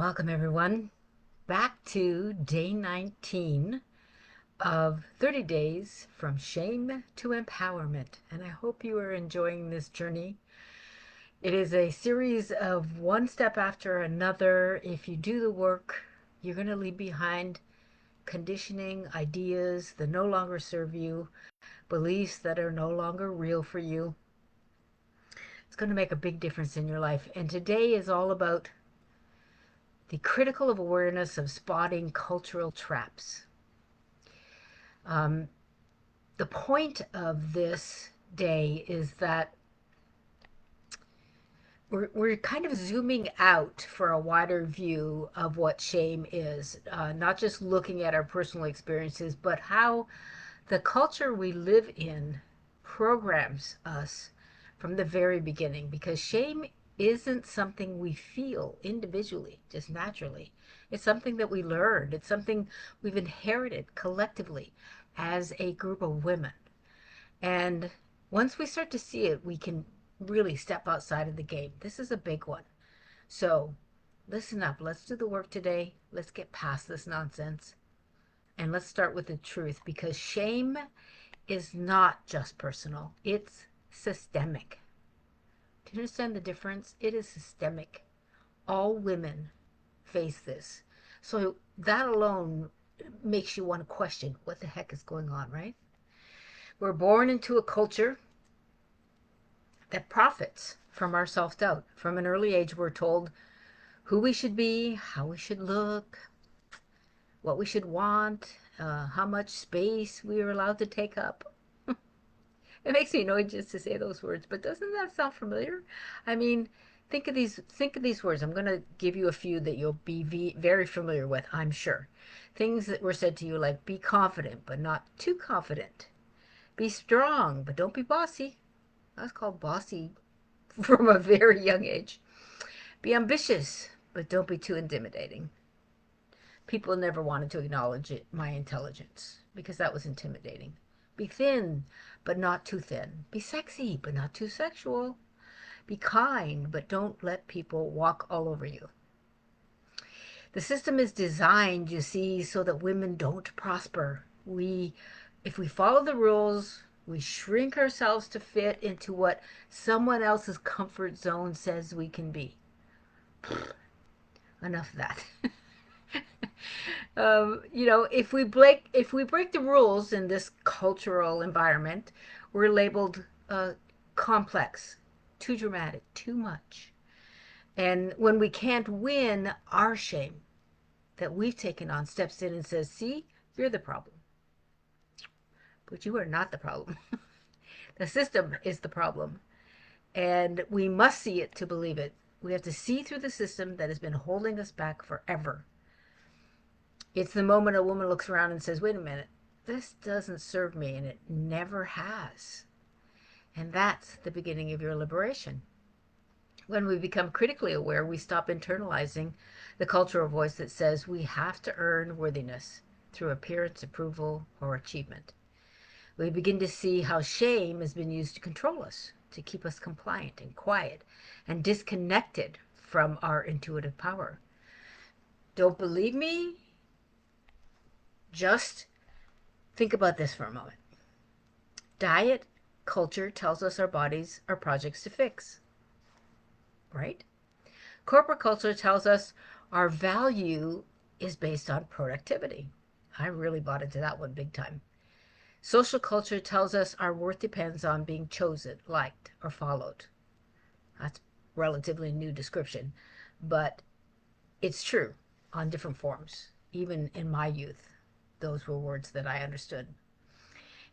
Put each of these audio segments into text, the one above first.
Welcome, everyone, back to day 19 of 30 days from shame to empowerment. And I hope you are enjoying this journey. It is a series of one step after another. If you do the work, you're going to leave behind conditioning, ideas that no longer serve you, beliefs that are no longer real for you. It's going to make a big difference in your life. And today is all about the critical awareness of spotting cultural traps. Um, the point of this day is that we're kind of zooming out for a wider view of what shame is, not just looking at our personal experiences, but how the culture we live in programs us from the very beginning. Because shame isn't something we feel individually, just naturally. It's something that we learned, it's something we've inherited collectively as a group of women. And once we start to see it, we can really step outside of the game. This is a big one. So listen up. Let's do the work today. Let's get past this nonsense. And let's start with the truth, because shame is not just personal, it's systemic. Do you understand the difference? It is systemic. All women face this. So that alone makes you want to question what the heck is going on, right? We're born into a culture that profits from our self doubt. From an early age, we're told who we should be, how we should look, what we should want, how much space we are allowed to take up. It makes me annoyed just to say those words, but doesn't that sound familiar? I mean, think of these words. I'm going to give you a few that you'll be very familiar with, I'm sure. Things that were said to you like be confident, but not too confident. Be strong, but don't be bossy. I was called bossy from a very young age. Be ambitious, but don't be too intimidating. People never wanted to acknowledge my intelligence because that was intimidating. Be thin, but not too thin. Be sexy, but not too sexual. Be kind, but don't let people walk all over you. The system is designed, you see, so that women don't prosper. If we follow the rules, we shrink ourselves to fit into what someone else's comfort zone says we can be. Enough of that. If we break the rules in this cultural environment, we're labeled complex, too dramatic, too much. And when we can't win, our shame that we've taken on steps in and says, "See, you're the problem, but you are not the problem. The system is the problem, and we must see it to believe it. We have to see through the system that has been holding us back forever." It's the moment a woman looks around and says, wait a minute, this doesn't serve me, and it never has. And that's the beginning of your liberation. When we become critically aware, we stop internalizing the cultural voice that says we have to earn worthiness through appearance, approval, or achievement. We begin to see how shame has been used to control us, to keep us compliant and quiet and disconnected from our intuitive power. Don't believe me? Just think about this for a moment. Diet culture tells us our bodies are projects to fix, right? Corporate culture tells us our value is based on productivity. I really bought into that one big time. Social culture tells us our worth depends on being chosen, liked, or followed. That's relatively new description, but it's true on different forms. Even in my youth, those were words that I understood.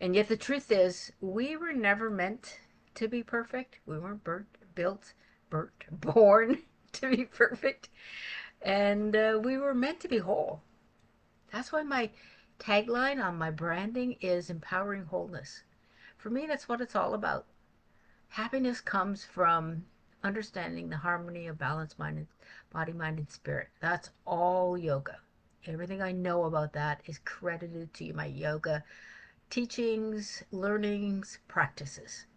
And yet the truth is, we were never meant to be perfect. We weren't born to be perfect. And we were meant to be whole. That's why my tagline on my branding is empowering wholeness. For me, that's what it's all about. Happiness comes from understanding the harmony of balanced mind, body, mind, and spirit. That's all yoga. Everything I know about that is credited to my yoga teachings, learnings, practices.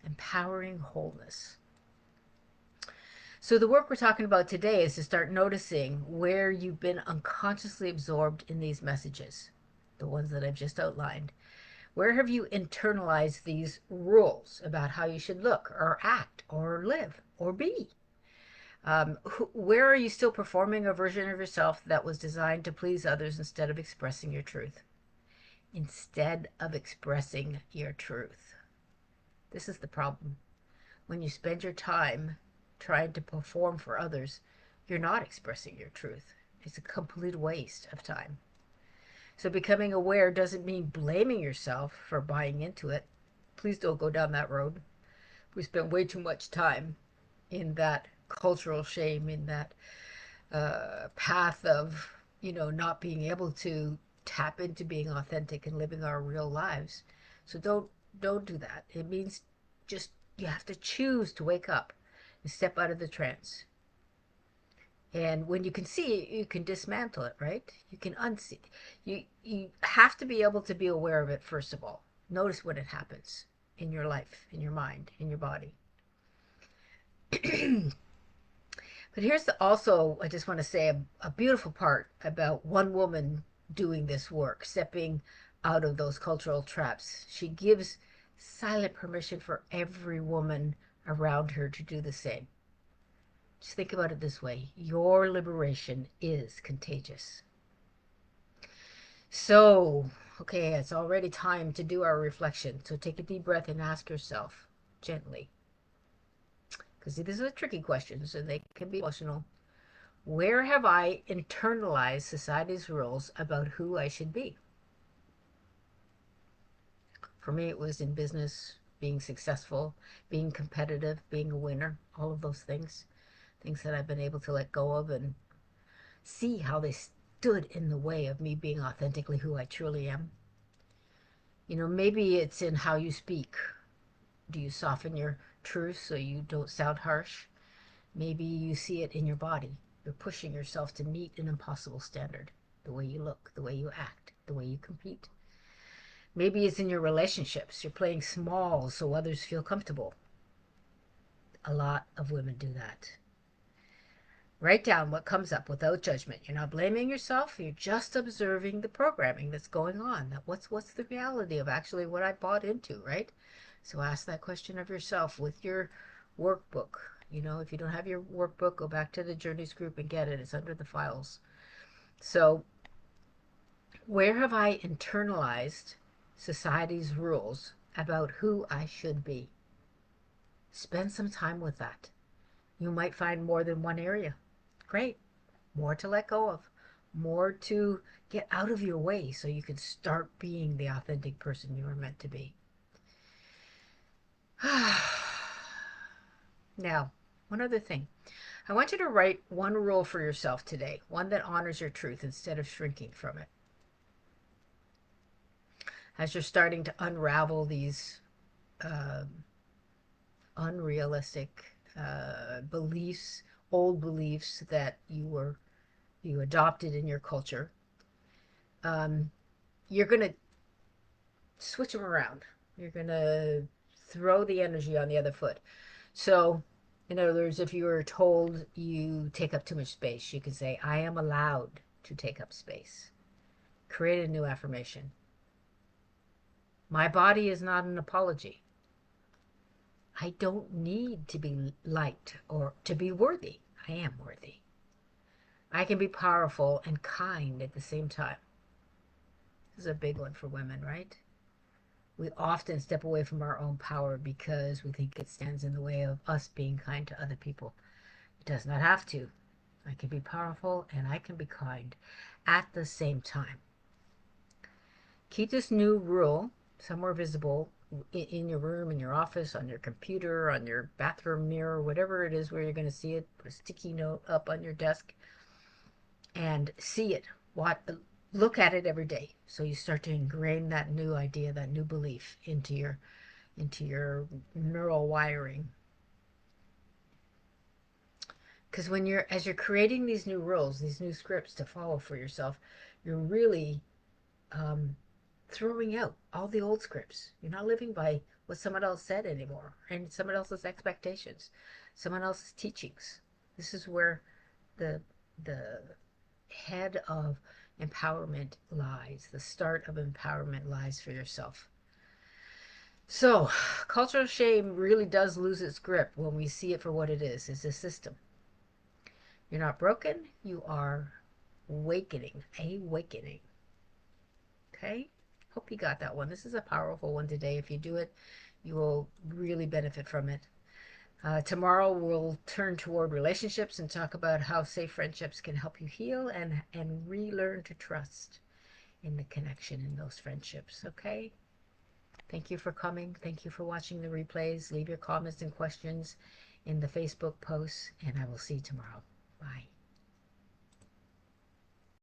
Empowering wholeness. So the work we're talking about today is to start noticing where you've been unconsciously absorbed in these messages, the ones that I've just outlined. Where have you internalized these rules about how you should look or act or live or be? Where are you still performing a version of yourself that was designed to please others instead of expressing your truth? Instead of expressing your truth. This is the problem. When you spend your time trying to perform for others, you're not expressing your truth. It's a complete waste of time. So becoming aware doesn't mean blaming yourself for buying into it. Please don't go down that road. We spend way too much time in that cultural shame, in that path of, not being able to tap into being authentic and living our real lives. So don't do that. It means just you have to choose to wake up and step out of the trance. And when you can see it, you can dismantle it, right? You can unsee. You have to be able to be aware of it first of all. Notice when it happens in your life, in your mind, in your body. But here's also, I just want to say a beautiful part about one woman doing this work, stepping out of those cultural traps. She gives silent permission for every woman around her to do the same. Just think about it this way: your liberation is contagious. So, okay, it's already time to do our reflection. So take a deep breath and ask yourself gently, because these are tricky questions and they can be emotional. Where have I internalized society's rules about who I should be? For me, it was in business, being successful, being competitive, being a winner, all of those things. Things that I've been able to let go of and see how they stood in the way of me being authentically who I truly am. Maybe it's in how you speak. Do you soften your truth so you don't sound harsh? Maybe you see it in your body. You're pushing yourself to meet an impossible standard. The way you look, the way you act, the way you compete. Maybe it's in your relationships. You're playing small so others feel comfortable. A lot of women do that. Write down what comes up without judgment. You're not blaming yourself. You're just observing the programming that's going on. What's the reality of actually what I bought into, right? So ask that question of yourself with your workbook. If you don't have your workbook, go back to the Journeys group and get it. It's under the files. So where have I internalized society's rules about who I should be? Spend some time with that. You might find more than one area. Great. More to let go of, more to get out of your way so you can start being the authentic person you are meant to be. Now, one other thing. I want you to write one rule for yourself today, one that honors your truth instead of shrinking from it. As you're starting to unravel these uh, unrealistic beliefs, old beliefs that you adopted in your culture, um, you're going to switch them around. You're going to throw the energy on the other foot. So, in other words, if you were told you take up too much space, you could say, I am allowed to take up space. Create a new affirmation. My body is not an apology. I don't need to be liked or to be worthy. I am worthy. I can be powerful and kind at the same time. This is a big one for women, right? We often step away from our own power because we think it stands in the way of us being kind to other people. It does not have to. I can be powerful and I can be kind at the same time. Keep this new rule somewhere visible in your room, in your office, on your computer, on your bathroom mirror, whatever it is where you're going to see it. Put a sticky note up on your desk and see it. Look at it every day. So you start to ingrain that new idea, that new belief into your neural wiring. Because as you're creating these new rules, these new scripts to follow for yourself, you're really um, throwing out all the old scripts. You're not living by what someone else said anymore, and someone else's expectations, someone else's teachings. This is where the the head of empowerment lies. The start of empowerment lies for yourself. So, cultural shame really does lose its grip when we see it for what it is. It's a system. You're not broken, you are awakening. Okay? Hope you got that one. This is a powerful one today. If you do it, you will really benefit from it. Tomorrow we'll turn toward relationships and talk about how safe friendships can help you heal and relearn to trust in the connection in those friendships. Okay? Thank you for coming. Thank you for watching the replays. Leave your comments and questions in the Facebook posts, and I will see you tomorrow. Bye.